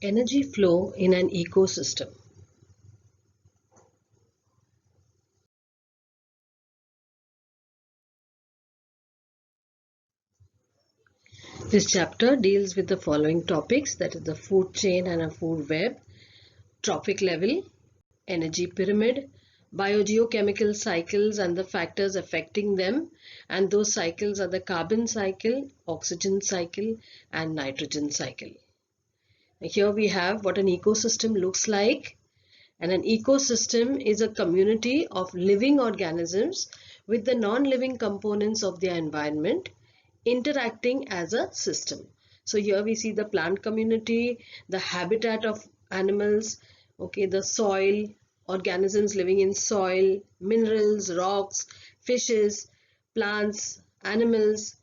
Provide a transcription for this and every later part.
Energy flow in an ecosystem. This chapter deals with the following topics, that is the food chain and a food web, trophic level, energy pyramid, biogeochemical cycles and the factors affecting them, and those cycles are the carbon cycle, oxygen cycle and nitrogen cycle. Here we have what an ecosystem looks like, and an ecosystem is a community of living organisms with the non-living components of their environment interacting as a system. So here we see the plant community, the habitat of animals, okay, the soil, organisms living in soil, minerals, rocks, fishes, plants, animals,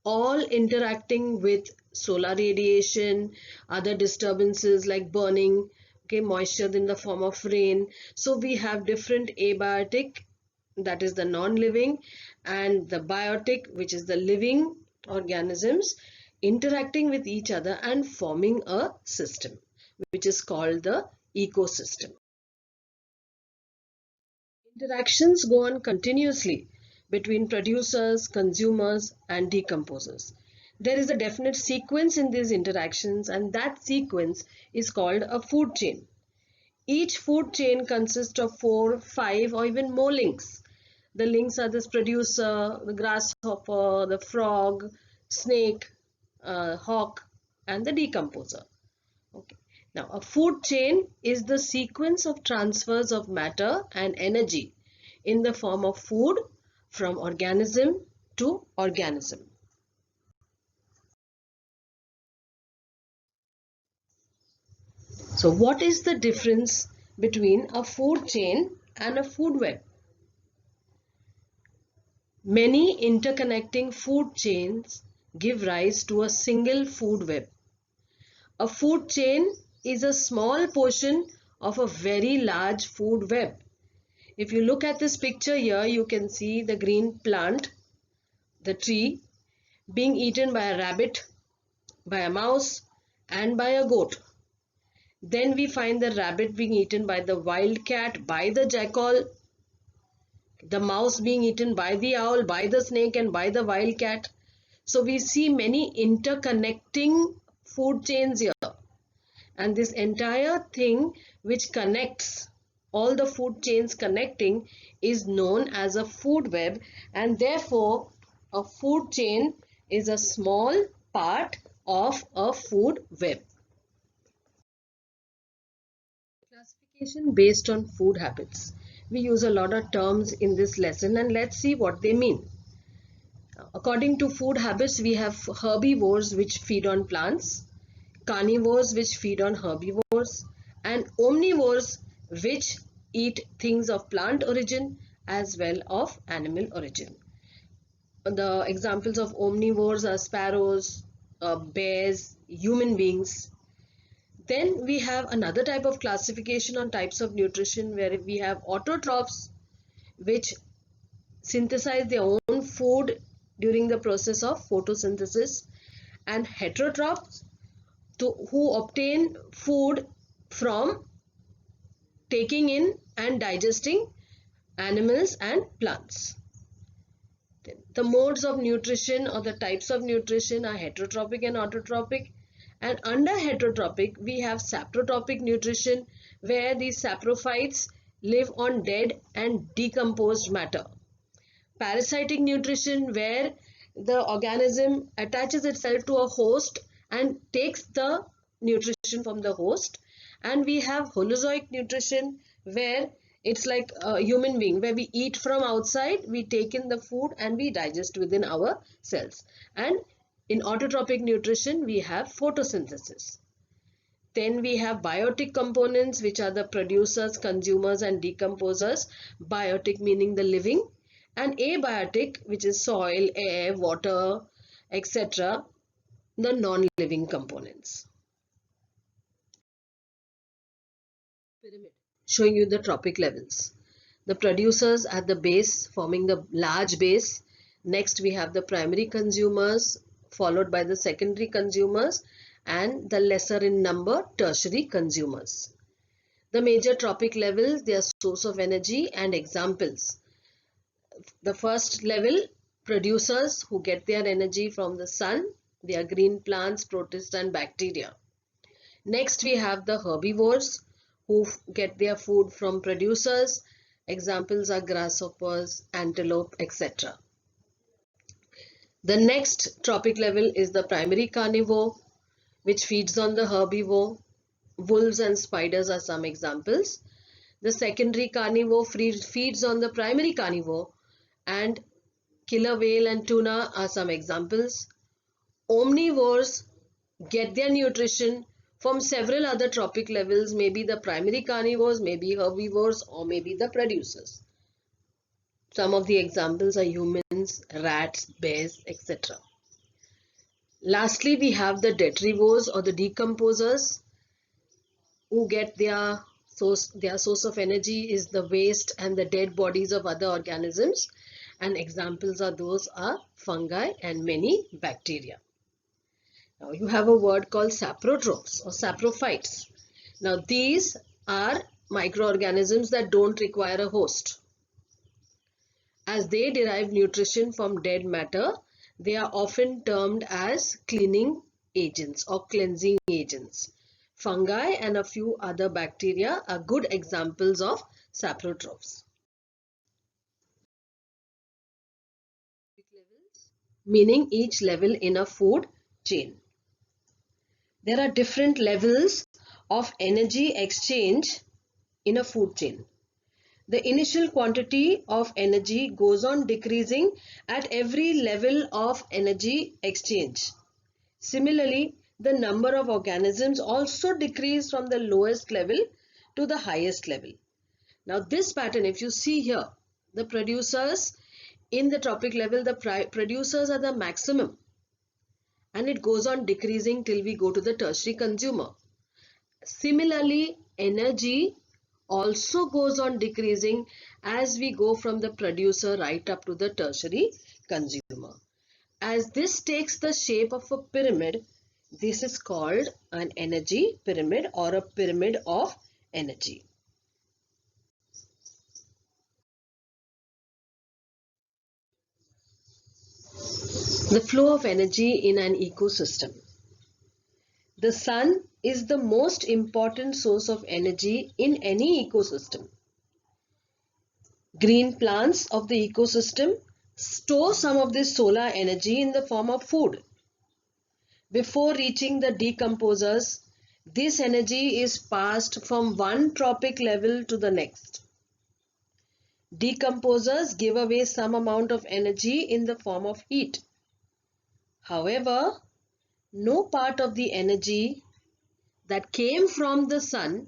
all interacting with solar radiation, other disturbances like burning, okay, moisture in the form of rain. So we have different abiotic, that is the non-living, and the biotic, which is the living organisms interacting with each other and forming a system, which is called the ecosystem. Interactions go on continuously between producers, consumers, and decomposers. There is a definite sequence in these interactions, and that sequence is called a food chain. Each food chain consists of 4, 5, or even more links. The links are this producer, the grasshopper, the frog, snake, hawk, and the decomposer. Okay. Now, a food chain is the sequence of transfers of matter and energy in the form of food from organism to organism. So, what is the difference between a food chain and a food web? Many interconnecting food chains give rise to a single food web. A food chain is a small portion of a very large food web. If you look at this picture here, you can see the green plant, the tree, being eaten by a rabbit, by a mouse, and by a goat. Then we find the rabbit being eaten by the wild cat, by the jackal, the mouse being eaten by the owl, by the snake, and by the wild cat. So we see many interconnecting food chains here. And this entire thing which connects, all the food chains connecting, is known as a food web, and therefore a food chain is a small part of a food web. Classification based on food habits. We use a lot of terms in this lesson, and let's see what they mean. According to food habits, we have herbivores which feed on plants, carnivores which feed on herbivores, and omnivores which eat things of plant origin as well of animal origin. The examples of omnivores are sparrows, bears, human beings. Then we have another type of classification on types of nutrition, where we have autotrophs which synthesize their own food during the process of photosynthesis, and heterotrophs who obtain food from taking in and digesting animals and plants. The modes of nutrition or the types of nutrition are heterotrophic and autotrophic. And under heterotrophic, we have saprotrophic nutrition, where these saprophytes live on dead and decomposed matter. Parasitic nutrition, where the organism attaches itself to a host and takes the nutrition from the host. And we have holozoic nutrition, where it's like a human being, where we eat from outside, we take in the food and we digest within our cells. And in autotrophic nutrition, we have photosynthesis. Then we have biotic components, which are the producers, consumers, and decomposers. Biotic meaning the living, and abiotic, which is soil, air, water, etc., the non-living components. Pyramid showing you the trophic levels. The producers at the base, forming the large base. Next we have the primary consumers, followed by the secondary consumers, and the lesser in number tertiary consumers. The major trophic levels, their source of energy and examples. The first level, producers who get their energy from the sun. They are green plants, protists and bacteria. Next we have the herbivores who get their food from producers. Examples are grasshoppers, antelope, etc. The next trophic level is the primary carnivore, which feeds on the herbivore. Wolves and spiders are some examples. The secondary carnivore feeds on the primary carnivore, and killer whale and tuna are some examples. Omnivores get their nutrition from several other trophic levels, maybe the primary carnivores, maybe herbivores, or maybe the producers. Some of the examples are humans, rats, bears, etc. Lastly, we have the detrivores or the decomposers who get their source of energy is the waste and the dead bodies of other organisms, and examples are fungi and many bacteria. Now you have a word called saprotrophs or saprophytes. Now these are microorganisms that don't require a host. As they derive nutrition from dead matter, they are often termed as cleaning agents or cleansing agents. Fungi and a few other bacteria are good examples of saprotrophs. Meaning each level in a food chain. There are different levels of energy exchange in a food chain. The initial quantity of energy goes on decreasing at every level of energy exchange. Similarly, the number of organisms also decrease from the lowest level to the highest level. Now this pattern, if you see here, the producers in the trophic level, the producers are the maximum, and it goes on decreasing till we go to the tertiary consumer. Similarly, energy also goes on decreasing as we go from the producer right up to the tertiary consumer. As this takes the shape of a pyramid, this is called an energy pyramid or a pyramid of energy. The flow of energy in an ecosystem. The sun is the most important source of energy in any ecosystem. Green plants of the ecosystem store some of this solar energy in the form of food. Before reaching the decomposers, this energy is passed from one trophic level to the next. Decomposers give away some amount of energy in the form of heat. However, no part of the energy that came from the sun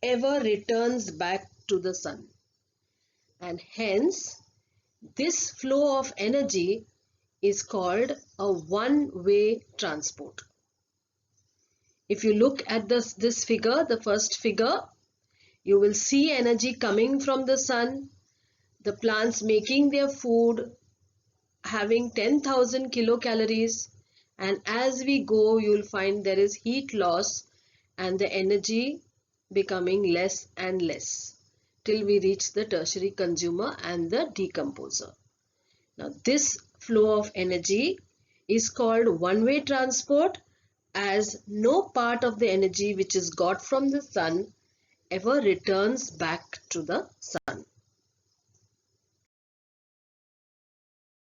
ever returns back to the sun. And hence, this flow of energy is called a one-way transport. If you look at this figure, the first figure, you will see energy coming from the sun, the plants making their food, having 10,000 kilocalories, and as we go, you will find there is heat loss and the energy becoming less and less till we reach the tertiary consumer and the decomposer. Now this flow of energy is called one-way transport, as no part of the energy which is got from the sun ever returns back to the sun.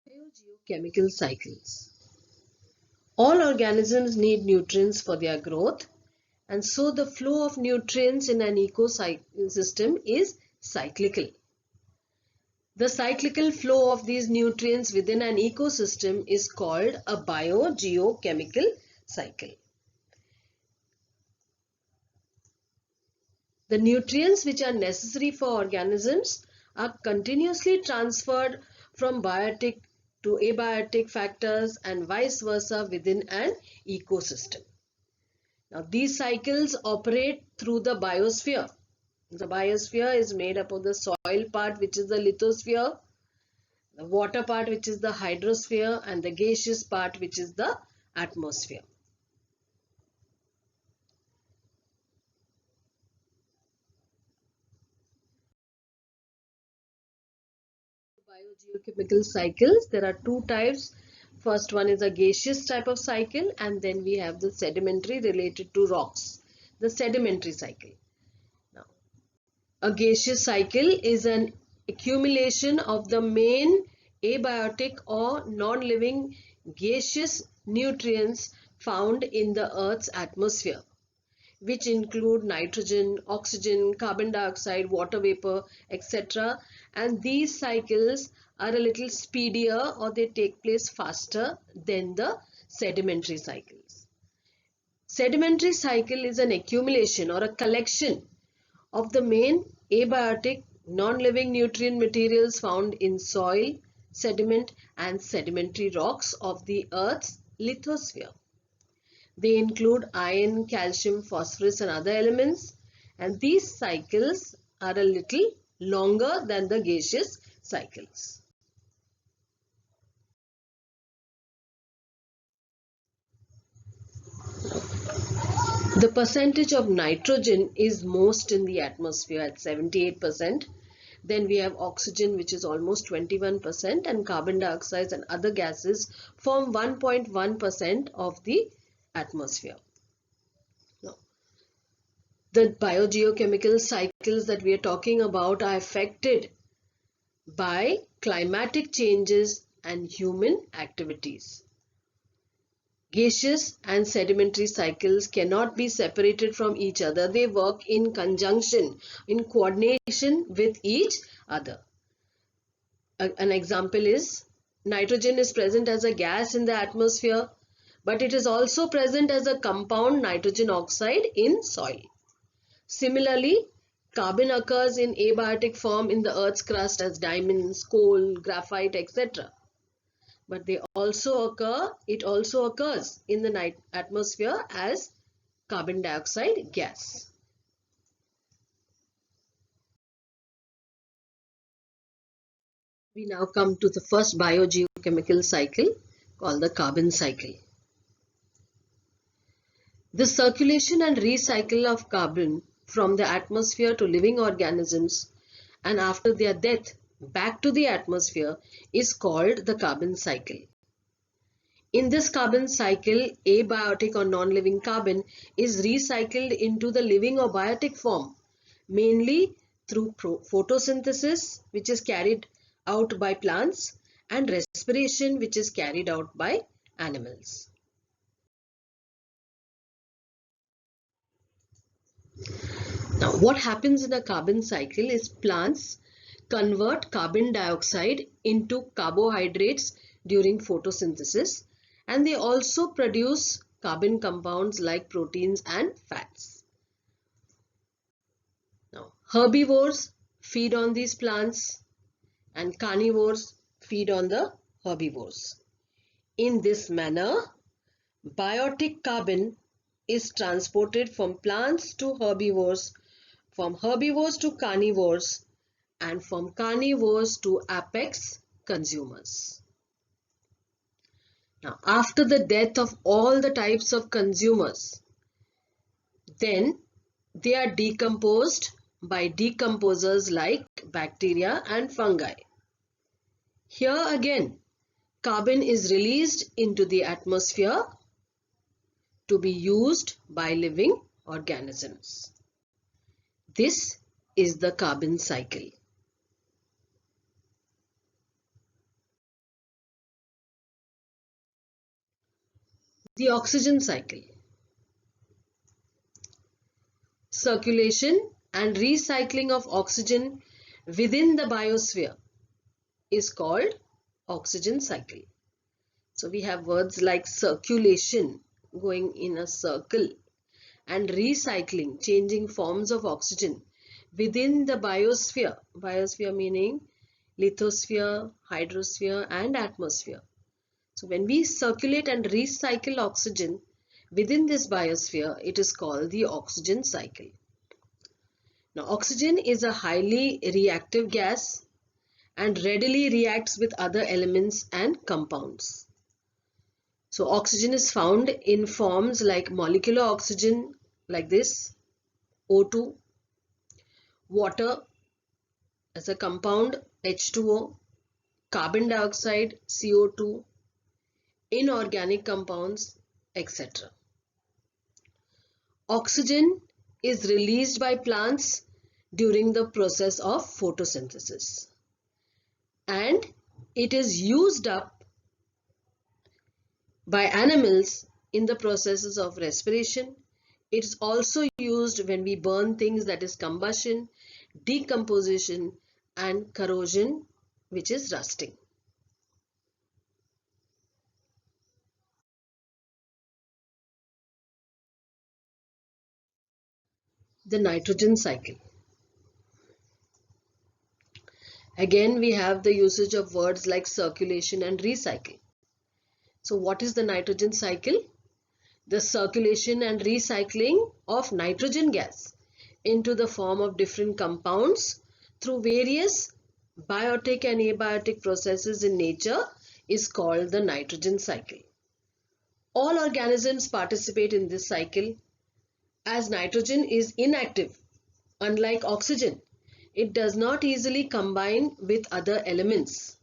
Biogeochemical cycles. All organisms need nutrients for their growth, and so the flow of nutrients in an ecosystem is cyclical. The cyclical flow of these nutrients within an ecosystem is called a biogeochemical cycle. The nutrients which are necessary for organisms are continuously transferred from biotic to abiotic factors and vice versa within an ecosystem. Now these cycles operate through the biosphere. The biosphere is made up of the soil part, which is the lithosphere, the water part, which is the hydrosphere, and the gaseous part, which is the atmosphere. Biogeochemical cycles, there are two types. First one is a gaseous type of cycle, and then we have the sedimentary related to rocks, the sedimentary cycle. Now, a gaseous cycle is an accumulation of the main abiotic or non-living gaseous nutrients found in the Earth's atmosphere, which include nitrogen, oxygen, carbon dioxide, water vapor, etc. And these cycles are a little speedier, or they take place faster than the sedimentary cycles. Sedimentary cycle is an accumulation or a collection of the main abiotic non-living nutrient materials found in soil, sediment and sedimentary rocks of the Earth's lithosphere. They include iron, calcium, phosphorus and other elements, and these cycles are a little longer than the gaseous cycles. The percentage of nitrogen is most in the atmosphere at 78%. Then we have oxygen, which is almost 21%, and carbon dioxide and other gases form 1.1% of the atmosphere. Now, the biogeochemical cycles that we are talking about are affected by climatic changes and human activities. Gaseous and sedimentary cycles cannot be separated from each other. They work in conjunction, in coordination with each other. An example is nitrogen is present as a gas in the atmosphere, but it is also present as a compound nitrogen oxide in soil. Similarly, carbon occurs in abiotic form in the Earth's crust as diamonds, coal, graphite, etc. But it also occurs in the atmosphere as carbon dioxide gas. We now come to the first biogeochemical cycle called the carbon cycle. The circulation and recycle of carbon from the atmosphere to living organisms and after their death back to the atmosphere is called the carbon cycle. In this carbon cycle, abiotic or non-living carbon is recycled into the living or biotic form, mainly through photosynthesis, which is carried out by plants, and respiration, which is carried out by animals. Now, what happens in a carbon cycle is plants convert carbon dioxide into carbohydrates during photosynthesis, and they also produce carbon compounds like proteins and fats. Now, herbivores feed on these plants and carnivores feed on the herbivores. In this manner, biotic carbon is transported from plants to herbivores, from herbivores to carnivores, and from carnivores to apex consumers. Now, after the death of all the types of consumers, then they are decomposed by decomposers like bacteria and fungi. Here again, carbon is released into the atmosphere to be used by living organisms. This is the carbon cycle. The oxygen cycle. Circulation and recycling of oxygen within the biosphere is called oxygen cycle. So we have words like circulation, going in a circle, and recycling, changing forms of oxygen within the biosphere. Biosphere meaning lithosphere, hydrosphere and atmosphere. So when we circulate and recycle oxygen within this biosphere, it is called the oxygen cycle. Now, oxygen is a highly reactive gas and readily reacts with other elements and compounds. So oxygen is found in forms like molecular oxygen, like this, O2, water as a compound, H2O, carbon dioxide, CO2, inorganic compounds, etc. Oxygen is released by plants during the process of photosynthesis, and it is used up by animals in the processes of respiration. It is also used when we burn things, that is combustion, decomposition, and corrosion, which is rusting. The nitrogen cycle. Again, we have the usage of words like circulation and recycle. So what is the nitrogen cycle? The circulation and recycling of nitrogen gas into the form of different compounds through various biotic and abiotic processes in nature is called the nitrogen cycle. All organisms participate in this cycle, as nitrogen is inactive. Unlike oxygen, it does not easily combine with other elements,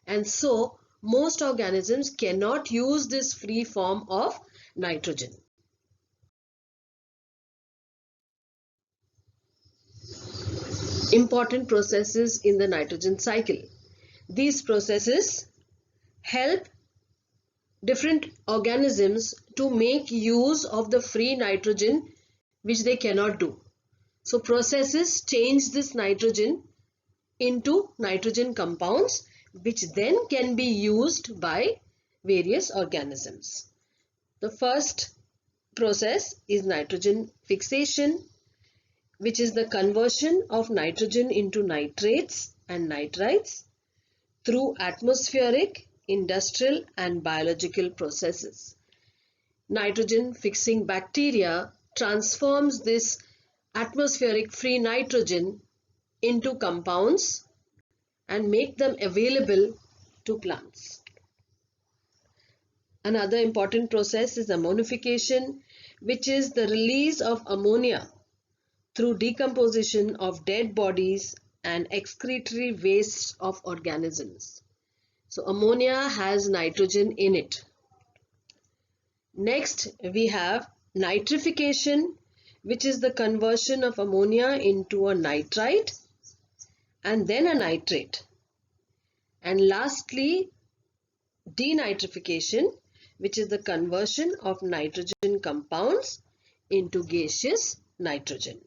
and so most organisms cannot use this free form of nitrogen. Important processes in the nitrogen cycle. These processes help different organisms to make use of the free nitrogen which they cannot do. So processes change this nitrogen into nitrogen compounds which then can be used by various organisms. The first process is nitrogen fixation, which is the conversion of nitrogen into nitrates and nitrites through atmospheric, industrial and biological processes. Nitrogen fixing bacteria transforms this atmospheric free nitrogen into compounds and make them available to plants. Another important process is ammonification, which is the release of ammonia through decomposition of dead bodies and excretory wastes of organisms. So ammonia has nitrogen in it. Next, we have nitrification, which is the conversion of ammonia into a nitrite and then a nitrate. And lastly, denitrification, which is the conversion of nitrogen compounds into gaseous nitrogen.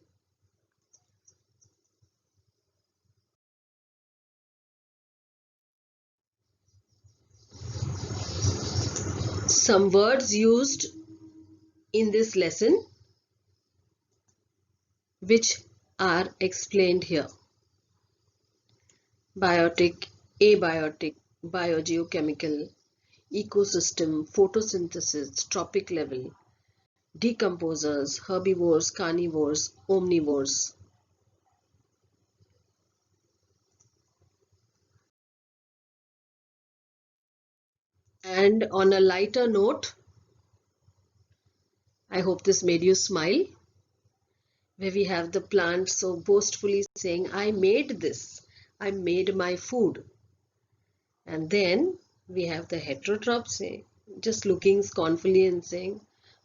Some words used in this lesson which are explained here: biotic, abiotic, biogeochemical, ecosystem, photosynthesis, trophic level, decomposers, herbivores, carnivores, omnivores. And on a lighter note, I hope this made you smile, where we have the plant so boastfully saying, I made this, I made my food. And then we have the heterotroph saying, just looking scornfully and saying,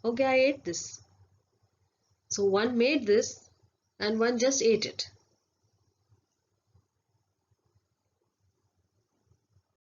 okay, I ate this. So one made this and one just ate it.